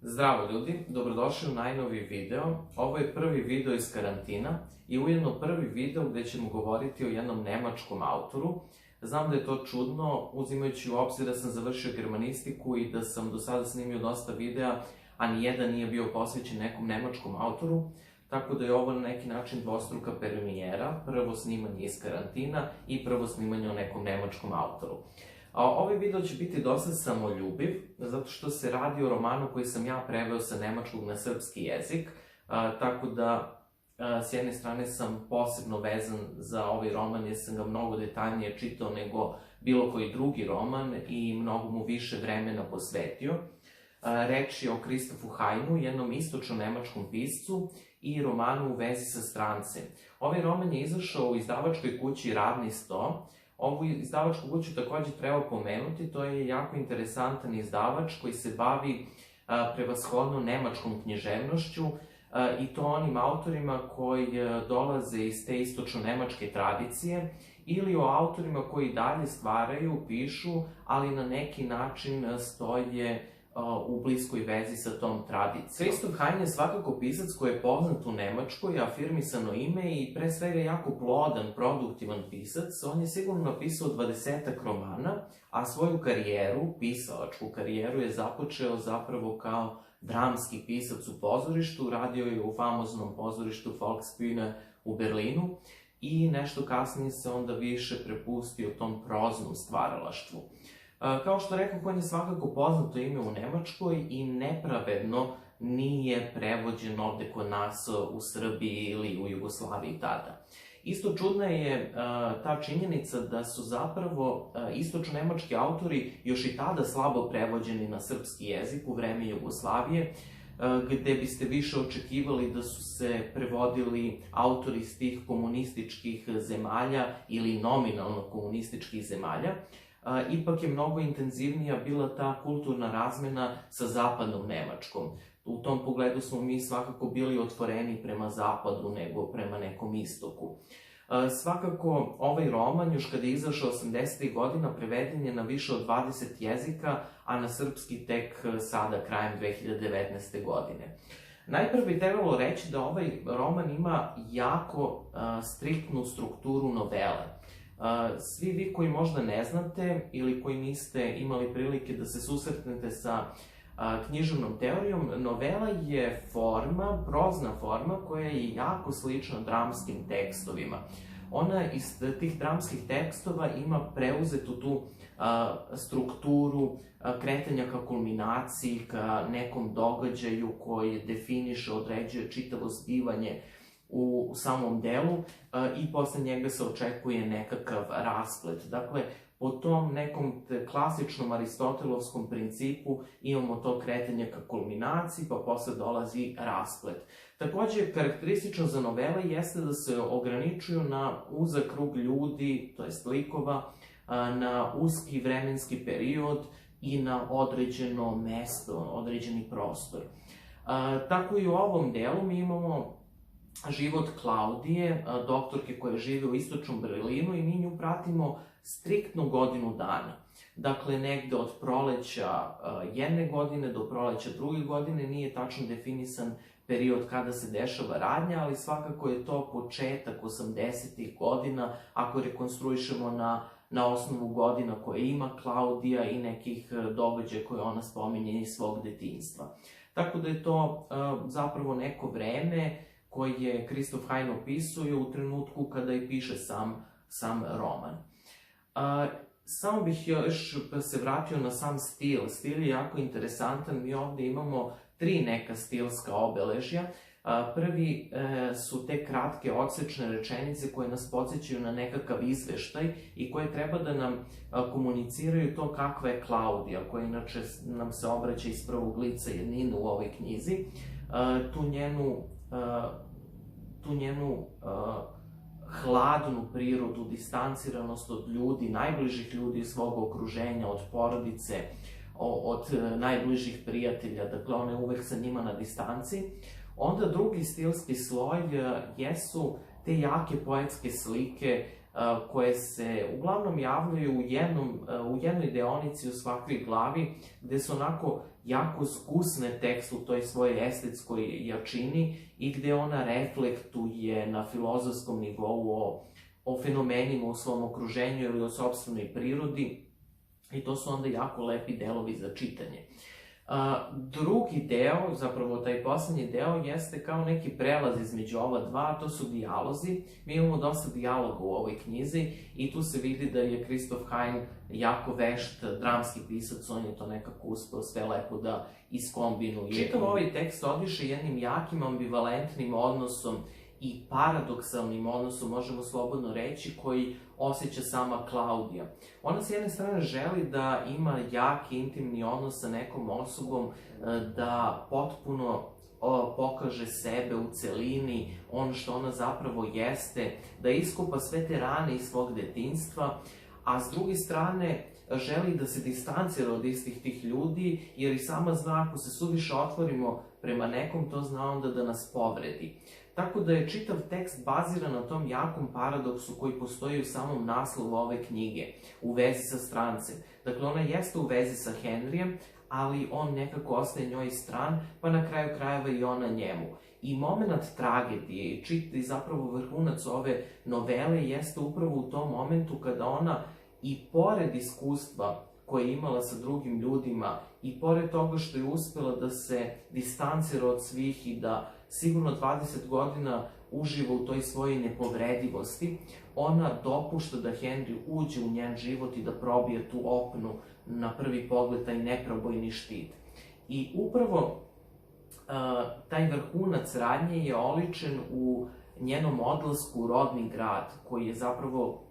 Zdravo ljudi, dobrodošli u najnoviji video. Ovo je prvi video iz karantina i ujedno prvi video gde ćemo govoriti o jednom nemačkom autoru. Znam da je to čudno, uzimajući u obzir da sam završio germanistiku i da sam do sada snimio dosta videa, a nijedan nije bio posvećen nekom nemačkom autoru, tako da je ovo na neki način dvostruka premijera, prvo snimanje iz karantina i prvo snimanje o nekom nemačkom autoru. Ovaj video će biti dosta samoljubiv, zato što se radi o romanu koji sam ja preveo sa nemačkog na srpski jezik, tako da s jedne strane sam posebno vezan za ovaj roman jer sam ga mnogo detaljnije čitao nego bilo koji drugi roman i mnogo mu više vremena posvetio. Reč je o Christophu Heinu, jednom istočno-nemačkom piscu i romanu U vezi sa strancem. Ovaj roman je izašao u izdavačkoj kući Radni sto. Ovu izdavačku kuću takođe treba pomenuti, to je jako interesantan izdavač koji se bavi prevashodno nemačkom književnošću i to onim autorima koji dolaze iz te istočno-nemačke tradicije ili o autorima koji dalje stvaraju, pišu, ali na neki način stoje u bliskoj vezi sa tom tradicijom. Christoph Hein je svakako pisac koji je poznat u Nemačkoj, afirmisano ime i pre svega jako plodan, produktivan pisac. On je sigurno napisao 20-ak romana, a svoju karijeru, pisalačku karijeru, je započeo zapravo kao dramski pisac u pozorištu, radio je u famoznom pozorištu Volksbühne u Berlinu i nešto kasnije se onda više prepustio tom proznom stvaralaštvu. Kao što rekao, on je svakako poznato ime u Nemačkoj i nepravedno nije prevođen ovde kod nas u Srbiji ili u Jugoslaviji tada. Isto čudna je ta činjenica da su zapravo istočno-nemački autori još i tada slabo prevođeni na srpski jezik u vreme Jugoslavije, gde biste više očekivali da su se prevodili autori iz tih komunističkih zemalja ili nominalno komunističkih zemalja. Ipak je mnogo intenzivnija bila ta kulturna razmena sa zapadnom Nemačkom. U tom pogledu smo mi svakako bili otvoreni prema zapadu nego prema nekom istoku. Svakako, ovaj roman, još kada je izašao 80. godina, preveden je na više od 20 jezika, a na srpski tek sada, krajem 2019. godine. Najprve bi trebalo reći da ovaj roman ima jako striktnu strukturu novele. Svi vi koji možda ne znate ili koji niste imali prilike da se susretnete sa književnom teorijom, novela je forma, prozna forma koja je jako slična dramskim tekstovima. Ona iz tih dramskih tekstova ima preuzetu tu strukturu kretanja ka kulminaciji, ka nekom događaju koji definiše, određuje čitavo zbivanje u samom delu i posle njega se očekuje nekakav rasplet. Dakle, po tom nekom klasičnom aristotelovskom principu imamo to kretanje ka kulminaciji, pa posle dolazi rasplet. Takođe, karakteristično za novele jeste da se ograničuju na uzak krug ljudi, to jest likova, na uski vremenski period i na određeno mesto, određeni prostor. Tako i u ovom delu mi imamo život Klaudije, doktorke koja žive u istočnom Berlinu i mi nju pratimo striktno godinu dana. Dakle, negde od proleća jedne godine do proleća druge godine nije tačno definisan period kada se dešava radnja, ali svakako je to početak 80. godina ako rekonstruišemo na osnovu godina koje ima Klaudija i nekih događaja koje ona spominje iz svog detinjstva. Tako da je to zapravo neko vreme koje Christoph Hein opisuje u trenutku kada i piše sam roman. Samo bih još se vratio na sam stil. Stil je jako interesantan. Mi ovde imamo 3 neka stilska obeležja. Prvi su te kratke odsečne rečenice koje nas podsjećaju na nekakav izveštaj i koje treba da nam komuniciraju to kakva je Klaudija, koja inače nam se obraća iz prvog lica jednine u ovoj knjizi. Tu njenu hladnu prirodu, distanciranost od ljudi, najbližih ljudi iz svog okruženja, od porodice, od najbližih prijatelja, dakle ona je uvek sa njima na distanci. Onda drugi stilski sloj jesu te jake poetske slike koje se uglavnom javljaju u jednoj deonici u svakoj glavi, gde se onako jako zgusne tekst u toj svojoj estetskoj jačini i gde ona reflektuje na filozofskom nivou o fenomenima u svom okruženju ili o sopstvenoj prirodi i to su onda jako lepi delovi za čitanje. Drugi deo, zapravo taj poslednji deo, jeste kao neki prelaz između ova dva, to su dijalozi. Mi imamo dosta dijaloga u ovoj knjizi i tu se vidi da je Christoph Hein jako vešt dramski pisac, on je to nekako uspeo sve lepo da iskombinuje. Čitav ovaj tekst odiše jednim jakim ambivalentnim odnosom i paradoksalnim odnosom, možemo slobodno reći, koji osjeća sama Klaudija. Ona s jedne strane želi da ima jak intimni odnos sa nekom osobom, da potpuno pokaže sebe u celini, ono što ona zapravo jeste, da iskupa sve te rane iz svog detinjstva, a s druge strane želi da se distancira od istih tih ljudi, jer i sama zna ako se suviše otvorimo prema nekom, to zna onda da nas povredi. Tako da je čitav tekst baziran na tom jakom paradoksu koji postoji u samom naslovu ove knjige, u vezi sa strancem. Dakle, ona jeste u vezi sa Henrijem, ali on nekako ostaje njoj stran, pa na kraju krajeva i ona njemu. I moment tragedije i zapravo vrhunac ove novele jeste upravo u tom momentu kada ona i pored iskustva koje je imala sa drugim ljudima i pored toga što je uspela da se distancira od svih i da sigurno 20 godina uživa u toj svojoj nepovredivosti, ona dopušta da Henry uđe u njen život i da probije tu opnu na prvi pogled, taj neprobojni štit. I upravo taj vrhunac radnje je oličen u njenom odlasku u rodni grad, koji je zapravo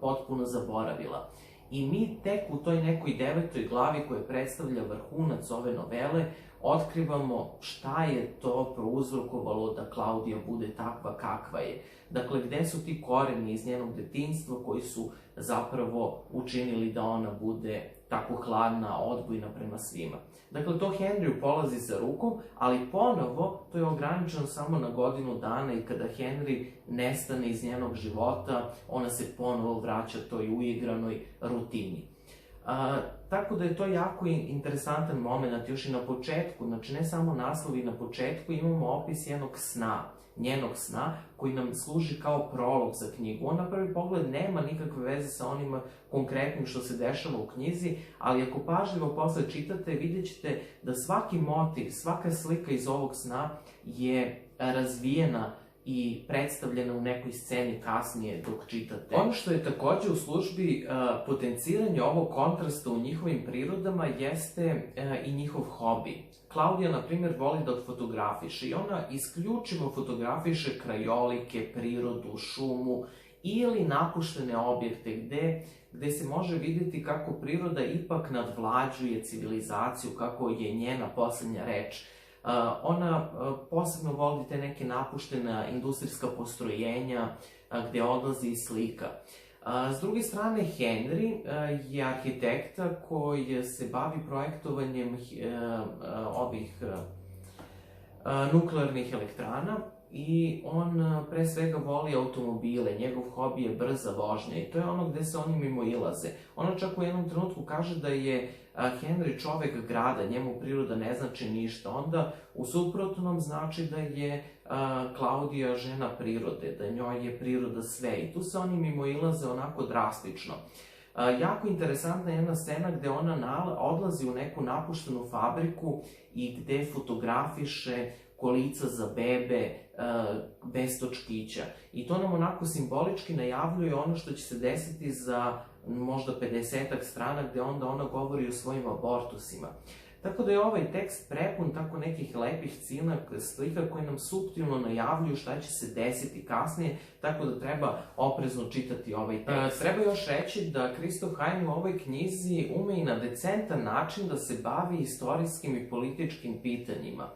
potpuno zaboravila. I mi tek u toj nekoj 9. glavi koja predstavlja vrhunac ove novele otkrivamo šta je to prouzrokovalo da Klaudija bude takva kakva je. Dakle, gde su ti koreni iz njenog detinjstva koji su zapravo učinili da ona bude tako hladna, odbojna prema svima. Dakle, to Henryu polazi za rukom, ali ponovo to je ograničeno samo na godinu dana i kada Henry nestane iz njenog života, ona se ponovo vraća toj uigranoj rutini. Tako da je to jako interesantan moment, još i na početku, znači ne samo naslovi, na početku imamo opis njenog sna, koji nam služi kao prolog za knjigu. On na prvi pogled nema nikakve veze sa onima konkretnim što se dešava u knjizi, ali ako pažljivo posle čitate, vidjet ćete da svaki motiv, svaka slika iz ovog sna je razvijena i predstavljena u nekoj sceni kasnije dok čitate. Ono što je takođe u službi potenciranja ovog kontrasta u njihovim prirodama jeste i njihov hobi. Klaudija, na primjer, voli da fotografiše i ona isključivo fotografiše krajolike, prirodu, šumu ili napuštene objekte gde se može videti kako priroda ipak nadvlađuje civilizaciju, kako je njena poslednja reč. Ona posebno voli te neke napuštena industrijska postrojenja gde odlazi i slika. S druge strane, Henry je arhitekta koji se bavi projektovanjem ovih nuklearnih elektrana i on pre svega voli automobile, njegov hobi je brza vožnja i to je ono gde se oni mimoilaze. Ona čak u jednom trenutku kaže da je Henry čovek grada, njemu priroda ne znači ništa, onda u suprotnom znači da je Klaudija žena prirode, da njoj je priroda sve i tu se oni mimoilaze onako drastično. Jako interesantna je jedna scena gde ona odlazi u neku napuštenu fabriku i gde fotografiše kolica za bebe bez točkića. I to nam onako simbolički najavljuje ono što će se desiti za možda 50-ak strana gde onda ona govori o svojim abortusima. Tako da je ovaj tekst prepun tako nekih lepih slika koje nam suptilno najavljuju šta će se desiti kasnije, tako da treba oprezno čitati ovaj tekst. Treba još reći da Christoph Hein u ovoj knjizi ume i na decentan način da se bavi istorijskim i političkim pitanjima.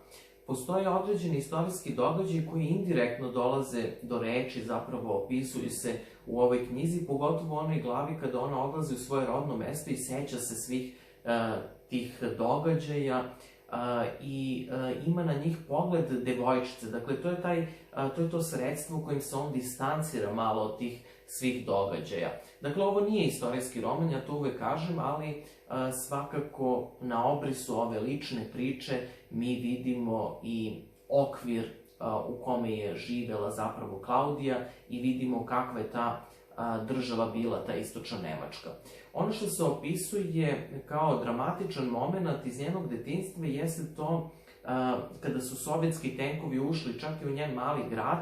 Postoje određeni istorijski događaji koji indirektno dolaze do reči, zapravo opisuju se u ovoj knjizi, pogotovo u onoj glavi kada ona odlazi u svoje rodno mesto i seća se svih tih događaja i ima na njih pogled devojčice. Dakle, to je to sredstvo kojim se on distancira malo od tih svih događaja. Dakle, ovo nije istorijski roman, ja to uvek kažem, ali svakako na obrisu ove lične priče mi vidimo i okvir u kome je živela zapravo Klaudija i vidimo kakva je ta država bila, ta istočna Nemačka. Ono što se opisuje kao dramatičan moment iz njenog detinjstva jeste to kada su sovjetski tenkovi ušli čak i u njen mali grad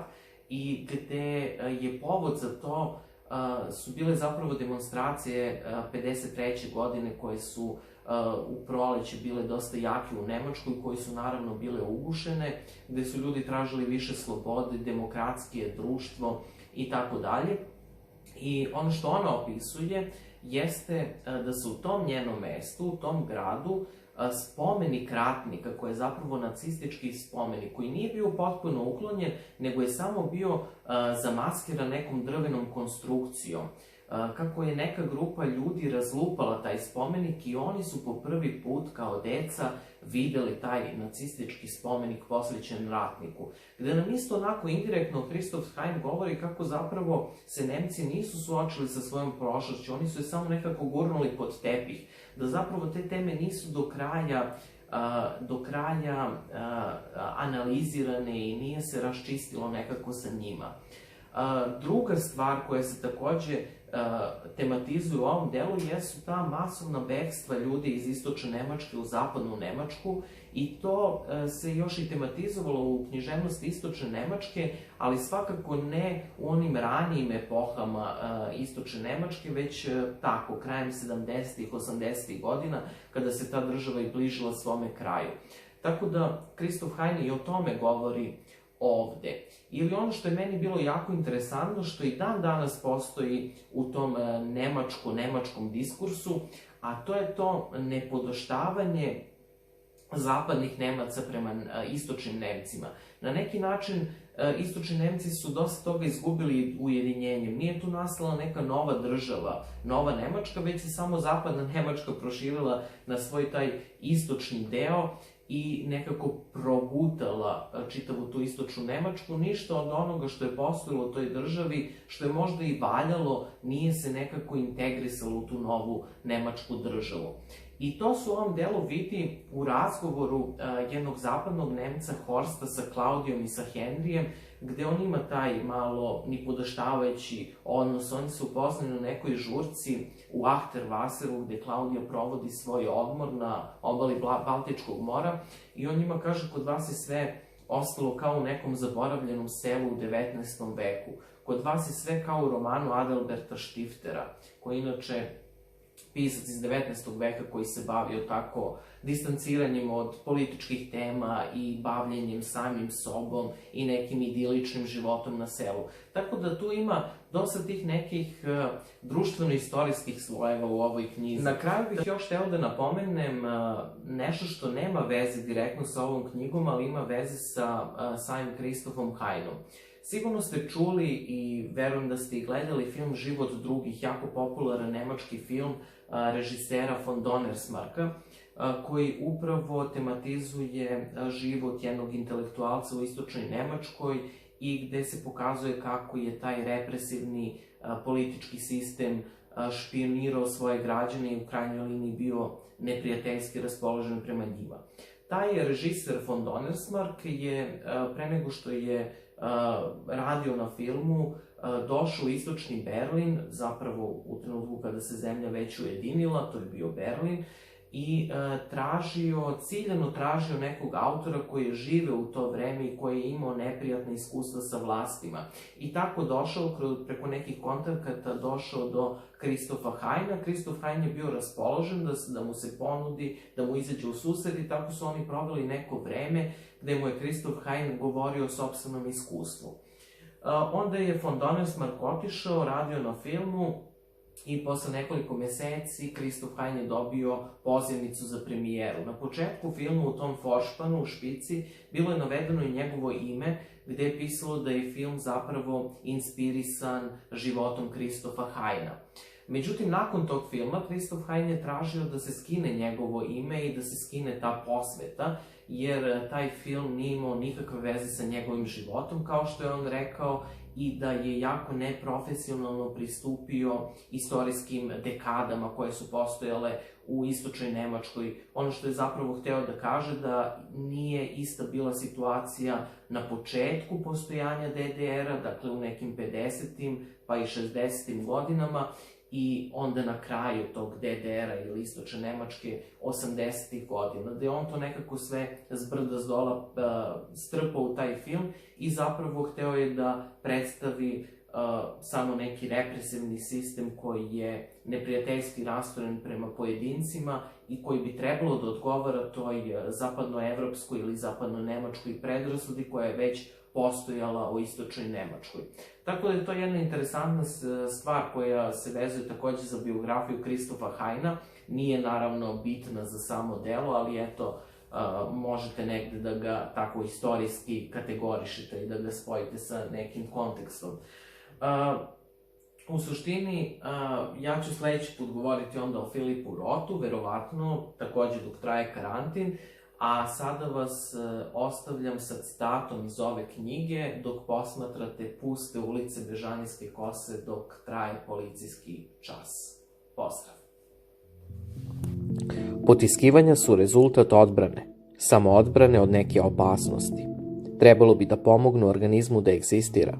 i gde je povod za to su bile zapravo demonstracije 53. godine koje su u proleće bile dosta jake u Nemačkoj, koje su naravno bile ugušene, gde su ljudi tražili više slobode, demokratskije društvo i tako dalje. I ono što ona opisuje jeste da se u tom njenom mestu, u tom gradu, spomenik ratnika, koji je zapravo nacistički spomenik, koji nije bio potpuno uklonjen, nego je samo bio zamaskiran nekom drvenom konstrukcijom. Kako je neka grupa ljudi razlupala taj spomenik i oni su po prvi put kao deca videli taj nacistički spomenik posvećen ratniku. Gde nam isto onako indirektno Christoph Hein govori kako zapravo se Nemci nisu suočili sa svojom prošlošću, oni su je samo nekako gurnuli pod tepih. Da zapravo te teme nisu do kraja analizirane i nije se raščistilo nekako sa njima. Druga stvar koja se takođe tematizuje u ovom delu jesu ta masovna bekstva ljudi iz istočne Nemačke u zapadnu Nemačku i to se još i tematizovalo u književnosti istočne Nemačke, ali svakako ne u onim ranijim epohama istočne Nemačke, već tako, krajem 70-ih, 80-ih godina, kada se ta država i bližila svome kraju. Tako da Christoph Hein i o tome govori ovde. Ili ono što je meni bilo jako interesantno, što i dan danas postoji u tom nemačkom diskursu, a to je to nepodoštavanje zapadnih Nemaca prema istočnim Nemcima. Na neki način, istočni Nemci su dosta toga izgubili ujedinjenjem. Nije tu nastala neka nova država, nova Nemačka, već se samo zapadna Nemačka proširila na svoj taj istočni deo i nekako progutala čitavu tu istočnu Nemačku. Ništa od onoga što je postojalo u toj državi, što je možda i valjalo, nije se nekako integrisalo u tu novu nemačku državu. I to se u ovom delu vidi u razgovoru jednog zapadnog Nemca Horsta sa Klaudijom i sa Henrijem, gde on ima taj malo nipodaštavajući odnos. Oni se upoznaju na nekoj žurci u Achterwasseru, gde Klaudija provodi svoj odmor na obali Baltičkog mora i on njima kaže: kod vas je sve ostalo kao u nekom zaboravljenom selu u 19. veku. Kod vas je sve kao u romanu Adalberta Stiftera, koji inače pisac iz 19. veka koji se bavio tako distanciranjem od političkih tema i bavljenjem samim sobom i nekim idiličnim životom na selu. Tako da tu ima dosta tih nekih društveno-istorijskih slojeva u ovoj knjizi. Na kraju bih još hteo da napomenem nešto što nema veze direktno sa ovom knjigom, ali ima veze sa samim Christophom Heinom. Sigurno ste čuli i verujem da ste i gledali film Život drugih, jako popularan nemački film režisera von Donnersmarcka, koji upravo tematizuje život jednog intelektualca u istočnoj Nemačkoj i gde se pokazuje kako je taj represivni politički sistem špionirao svoje građane i u krajnjoj liniji bio neprijateljski raspoložen prema njima. Taj režiser von Donnersmarck je, pre nego što je radio na filmu, došao u istočni Berlin, zapravo u trenutku kada se zemlja već ujedinila, to je bio Berlin, i ciljano tražio nekog autora koji je živeo u to vreme i koji je imao neprijatne iskustva sa vlastima. I tako došao, preko nekih kontakata, došao do Christopha Heina. Christoph Hein je bio raspoložen da mu se ponudi, da mu izađe u susret i tako su oni proveli neko vreme gde mu je Christoph Hein govorio o sopstvenom iskustvu. Onda je von Donnersmarck otišao, radio na filmu i posle nekoliko meseci Christoph Hein je dobio pozivnicu za premijeru. Na početku filmu, u tom foršpanu, u špici, bilo je navedeno i njegovo ime, gde je pisalo da je film zapravo inspirisan životom Christopha Heina. Međutim, nakon tog filma, Christoph Hein je tražio da se skine njegovo ime i da se skine ta posveta, jer taj film nije imao nikakve veze sa njegovim životom, kao što je on rekao, i da je jako neprofesionalno pristupio istorijskim dekadama koje su postojale u istočnoj Nemačkoj. Ono što je zapravo hteo da kaže da nije ista bila situacija na početku postojanja DDR-a, dakle u nekim 50. pa i 60. godinama, i onda na kraju tog DDR-a ili istočne Nemačke 80. godina, da je on to nekako sve zbrda zdola strpao u taj film i zapravo hteo je da predstavi samo neki represivni sistem koji je neprijateljski rastrojen prema pojedincima i koji bi trebalo da odgovara toj zapadnoevropskoj ili zapadno-nemačkoj predrasudi koja je već postojala u istočnoj Nemačkoj. Tako da je to jedna interesantna stvar koja se vezuje takođe za biografiju Kristofa Hajna. Nije naravno bitna za samo delo, ali eto, možete negde da ga tako istorijski kategorišete i da ga spojite sa nekim kontekstom. U suštini, ja ću sledeći put govoriti onda o Filipu Rotu, verovatno, takođe dok traje karantin, a sada vas ostavljam sa citatom iz ove knjige dok posmatrate puste ulice Bežanijske kose dok traje policijski čas. Pozdrav! Potiskivanja su rezultat odbrane, samo odbrane od neke opasnosti. Trebalo bi da pomognu organizmu da egzistira.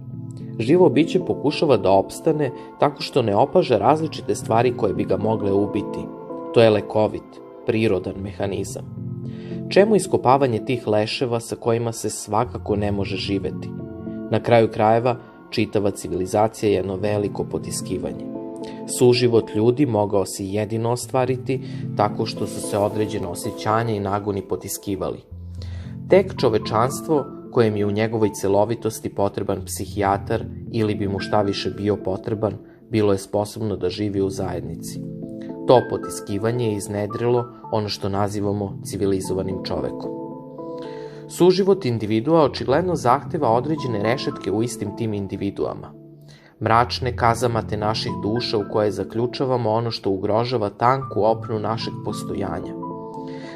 Živo biće pokušava da opstane tako što ne opaža različite stvari koje bi ga mogle ubiti. To je lekovit, prirodan mehanizam. Čemu iskopavanje tih leševa sa kojima se svakako ne može živeti? Na kraju krajeva, čitava civilizacija je jedno veliko potiskivanje. Suživot ljudi mogao se jedino ostvariti tako što su se određene osjećanja i nagoni potiskivali. Tek čovečanstvo, kojem je u njegovoj celovitosti potreban psihijatar ili bi mu šta više bio potreban, bilo je sposobno da živi u zajednici. To potiskivanje je iznedrilo ono što nazivamo civilizovanim čovekom. Suživot individua očigledno zahteva određene rešetke u istim tim individuama. Mračne kazamate naših duša u koje zaključavamo ono što ugrožava tanku opnu našeg postojanja.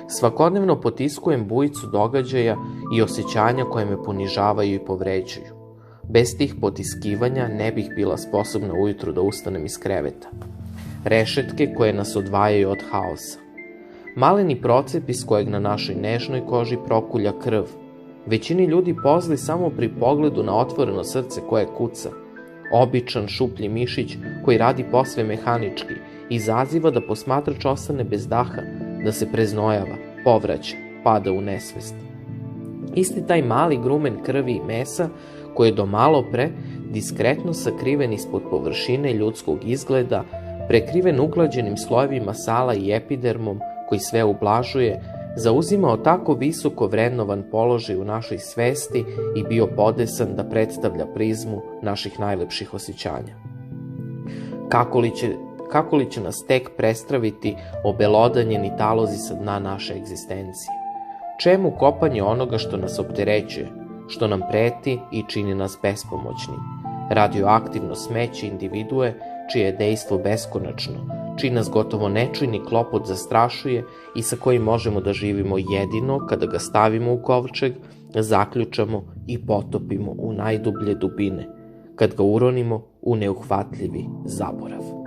Svakodnevno potiskujem bujicu događaja i osjećanja koje me ponižavaju i povređuju. Bez tih potiskivanja ne bih bila sposobna ujutru da ustanem iz kreveta. Rešetke koje nas odvajaju od haosa. Maleni procep iz kojeg na našoj nežnoj koži prokulja krv. Većini ljudi pozli samo pri pogledu na otvoreno srce koje kuca. Običan šuplji mišić koji radi posve mehanički izaziva da posmatrač ostane bez daha, da se preznojava, povraća, pada u nesvest. Isti taj mali grumen krvi i mesa koji je do malo pre diskretno sakriven ispod površine ljudskog izgleda, prekriven uglađenim slojevima sala i epidermom koji sve ublažuje, zauzimao tako visoko vrednovan položaj u našoj svesti i bio podesan da predstavlja prizmu naših najlepših osjećanja. Kako li će nas tek prestraviti obelodanjeni talozi sa dna naše egzistencije? Čemu kopanje onoga što nas opterećuje, što nam preti i čini nas bespomoćnim? Radioaktivno smeće individue, čije je dejstvo beskonačno, čiji nas gotovo nečujni klopot zastrašuje i sa kojim možemo da živimo jedino kada ga stavimo u kovčeg, zaključamo i potopimo u najdublje dubine, kad ga uronimo u neuhvatljivi zaborav.